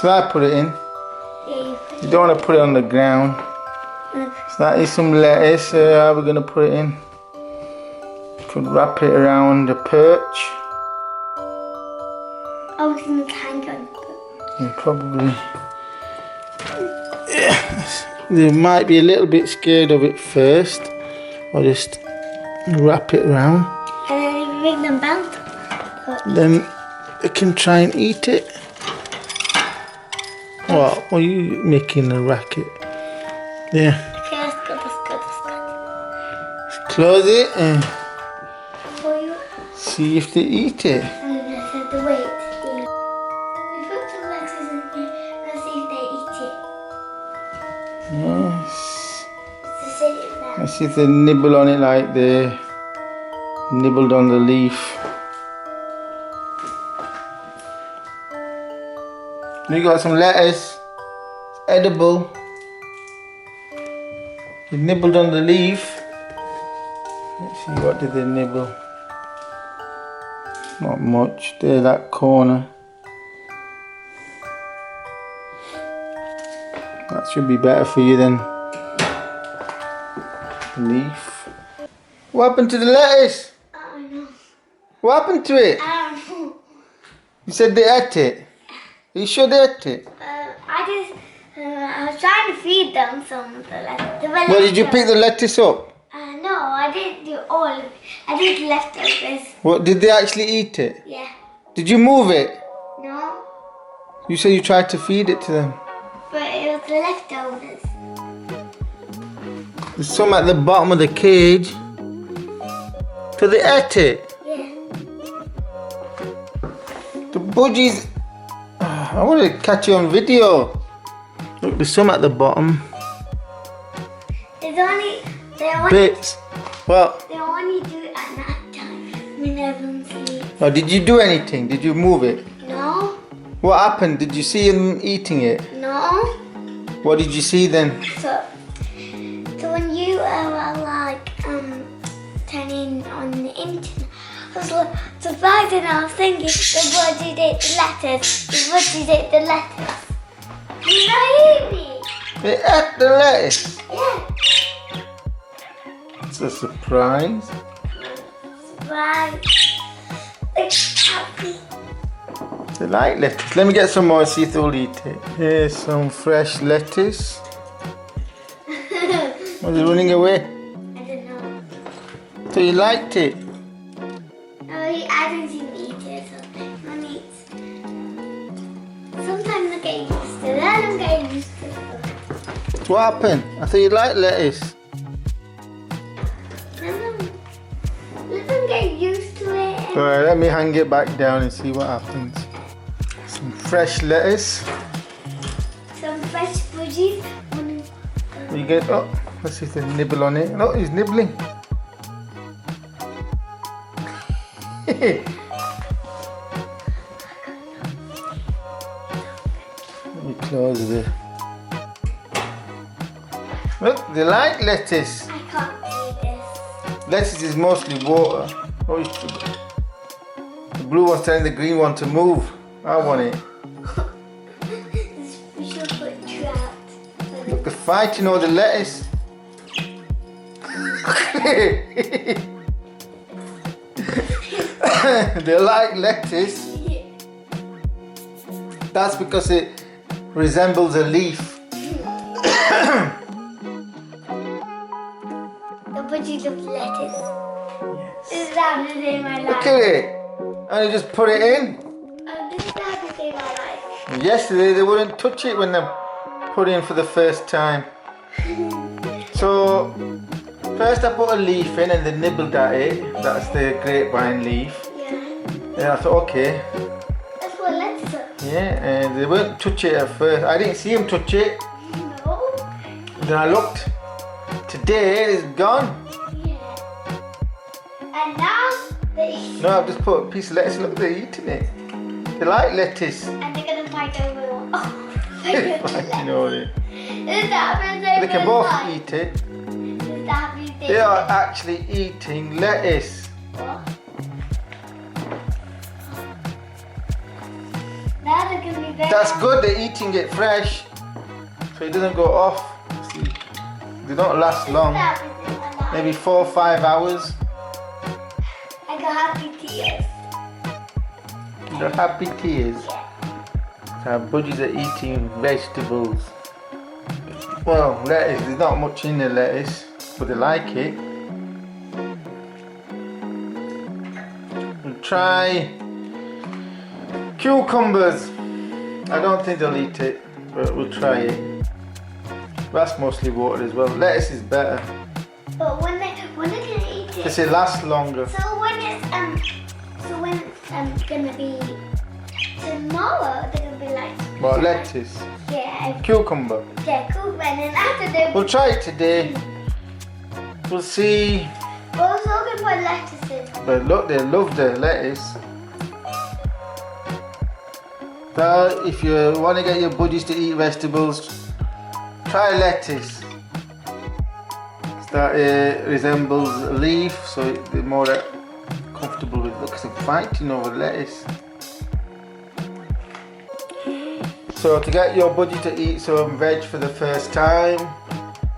Shall I put it in? Yeah, You don't want to put it on the ground. So that is some lettuce. How are we going to put it in? Could wrap it around the perch. I was going to hang on. And probably. Yeah. They might be a little bit scared of it first. I'll just wrap it around. And then you bring them back. Then they can try and eat it. What? Are you making a racket? Yeah. Okay, let's go. Close it and For you. see if they eat it. And then I said the weight. We put some lettuce in here and see if they eat it. Yes. So sit it there. Let's see if they nibble on it like they nibbled on the leaf. We got some lettuce. It's edible. They nibbled on the leaf. Let's see, what did they nibble? Not much. There, that corner. That should be better for you than the leaf. What happened to the lettuce? I don't know. What happened to it? I don't know. You said they ate it. Are you sure they ate it? I was trying to feed them some of the lettuce. Well, did you pick the lettuce up? No, I didn't do all of it. I did leftovers. What, did they actually eat it? Yeah. Did you move it? No, You said you tried to feed it to them. but it was the leftovers. There's some at the bottom of the cage. So they ate it. Yeah. The budgies. I want to catch you on video. Look, there's some at the bottom. They only Bits. What? they only do it at night time when everyone's asleep. Oh, did you do anything? Did you move it? No, What happened? Did you see them eating it? no. What did you see then? So when you were like turning on the internet, I was like, surprised and I was thinking the budgie ate the lettuce. The budgie ate the lettuce. Did not eat me? They ate the lettuce. Yeah. It's a surprise. Right. It's happy. They like lettuce. Let me get some more, see if they'll eat it. Here's some fresh lettuce. Was it running away? I don't know. So you liked it? I didn't even eat it, so I eat. Sometimes I get used to it, then I'm getting used to it. What happened? I thought you liked lettuce. Let them get used to it. Alright, let me hang it back down and see what happens. Some fresh lettuce. Some fresh budgies. You get, oh, let's see if they nibble on it. No, he's nibbling. Let me close it. Look, they like lettuce. I can't do this. Lettuce is mostly water. Oh, the blue one's telling the green one to move. I want it. We should put trout. Look, they're fighting over the lettuce. They like lettuce. That's because it resembles a leaf. The budgie loves lettuce. This is how to save my life. Look at it. And you just put it in. This is how to save my life. Yesterday they wouldn't touch it when they put it in for the first time. So first I put a leaf in and they nibbled at it. That's the grapevine leaf. Yeah. And I thought, okay. That's what lettuce is. Yeah, and they wouldn't touch it at first. I didn't see them touch it. No. Then I looked. Today it's gone. Yeah. And now they No, I've just put a piece of lettuce. Look, they're eating it. They like lettuce. and they're gonna fight over one. Oh, You know it. This is how to save They can my both life. eat it. This is how to save They are my life. actually eating lettuce. What? Now they're gonna be That's good, they're eating it fresh, so it doesn't go off. See, they don't last long, maybe 4 or 5 hours. I got happy tears. The happy tears. So our budgies are eating vegetables. Well, lettuce, there's not much in the lettuce, but they like it. We'll try cucumbers. I don't think they'll eat it, but we'll try it. That's mostly water as well. Lettuce is better. But when they're gonna eat it, Because it lasts longer. so when it's gonna be tomorrow, they're gonna be like What, lettuce? yeah, Cucumber. yeah, cool. And then after they We'll try it today. We'll see. we're also gonna put lettuce in. But look, they love the lettuce. So if you want to get your budgies to eat vegetables, try lettuce. That resembles a leaf, so they're more comfortable with it. Look, they're fighting over lettuce. So to get your budgie to eat some veg for the first time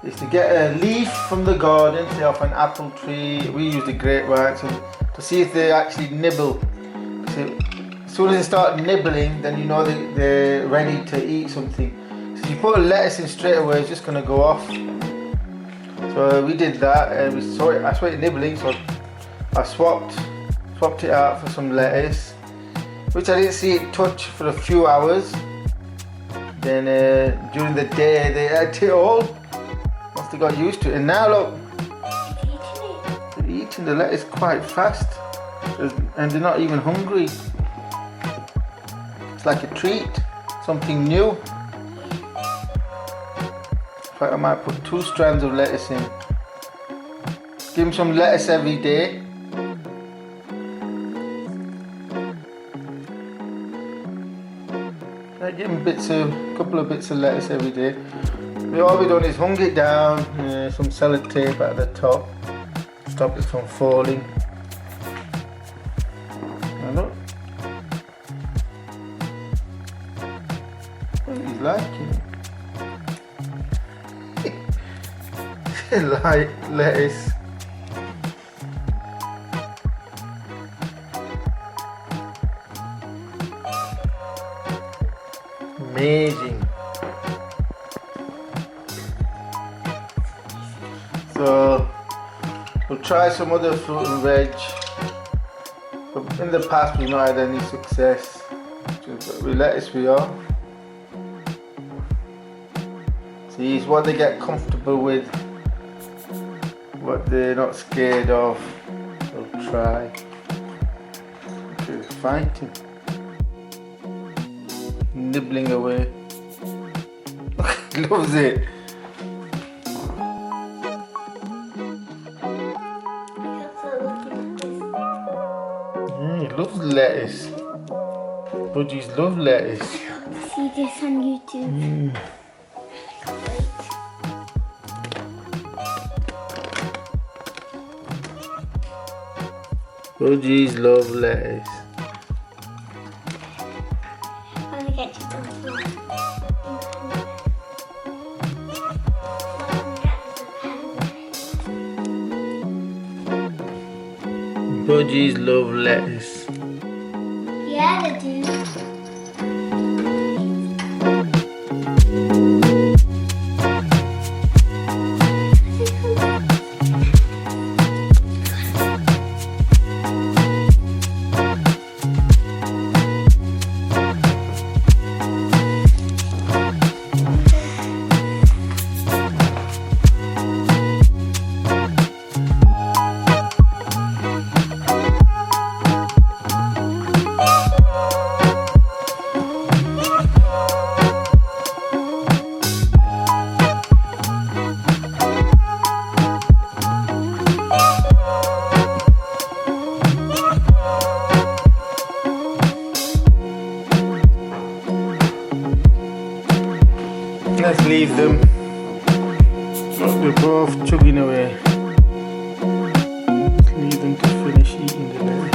is to get a leaf from the garden, say off an apple tree. We use the grapevines to see if they actually nibble. So as soon as they start nibbling, then you know they're ready to eat something. So if you put a lettuce in straight away, it's just going to go off. So we did that, and I saw it nibbling, so I swapped it out for some lettuce, which I didn't see it touch for a few hours. Then during the day they ate it all once they got used to it, and now look, they're eating the lettuce quite fast, and they're not even hungry. It's like a treat, something new. In fact, I might put 2 strands of lettuce in. Give them some lettuce every day. I give them a couple of bits of lettuce every day. All we've done is hung it down, some sellotape at the top, stop it from falling. And look, he's liking it. Like lettuce. Amazing. So we'll try some other fruit and veg. But in the past we've not had any success. With lettuce we are. See, it's what they get comfortable with, what they're not scared of. We'll try. It's fighting. Nibbling away. He loves it. He loves lettuce. Budgies love lettuce. See this on YouTube. Budgies love lettuce. I'm gonna get you some food. Budgies love lettuce. Yeah, they do. Let's leave them. Look, they're both chugging away. Let's leave them to finish eating the lettuce.